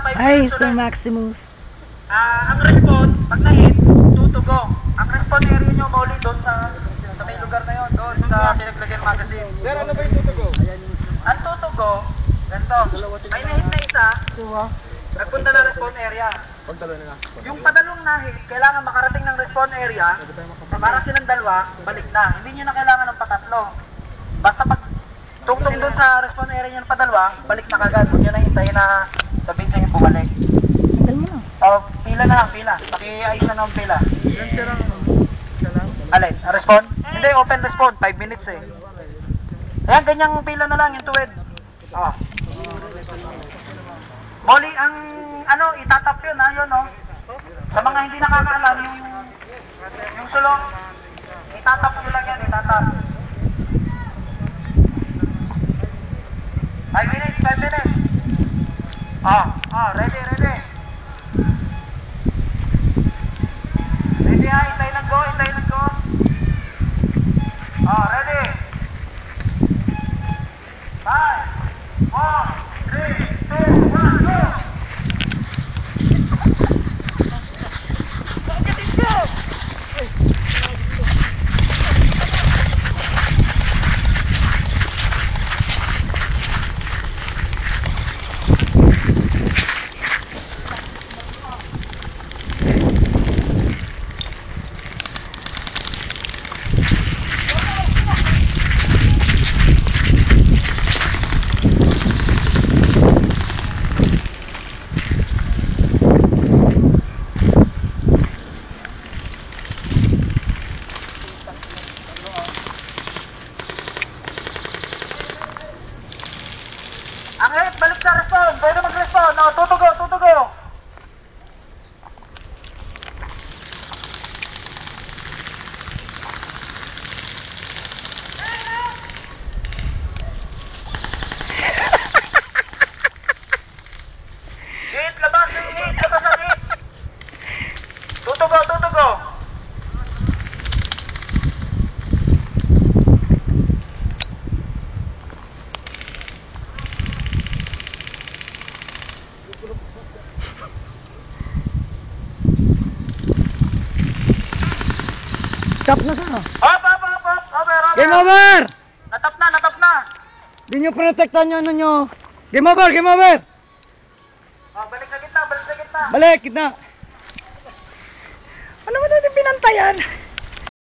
5 Ay, minutes Sir ulit. Maximus. Ang response, pag na-hit, 2 to go. Ang response area nyo, Molly, doon sa may lugar na yun, doon sa pinaglagyan magazine. Sir, ano ba yung 2 to go? Ang 2 to go, ganito, may na-hit na isa, nagpunta na respawn area. Yung padalong na-hit, kailangan makarating ng respawn area para silang dalawa, balik na. Hindi nyo na kailangan ng patatlo. Basta pag tungtong doon sa respawn area nyo ng padalwa, balik na kagad. Huwag nyo na hintayin na sabihin sa inyo bumalik. Tagal mo na. Pila na lang, pila. Paki-ayos na ng pila. Alin? Respawn? Hindi, open respawn. 5 minutes eh. Ayan, ganyang pila na lang yung tuwid. Molly, ang itatap yun ha, yun oh. Sa mga hindi nakakaalam, yung sulong, itatap nyo lang yan, itatap. 5 minutes, 5 minutes. Ready. Ready ha, hintay lang go. Ready. 5, 4, 3, 2, 1, go! Ang hit, balik sa respawn. Pwede mag-respawn. Tutugo. Hit, labas ang hit. Tutugo. Stop na ka. Hop. Over. Game over! Natap na. Di nyo protektan yung ano nyo. Game over! Balik sa gitna. Balik, kita. Ano ba natin pinantayan?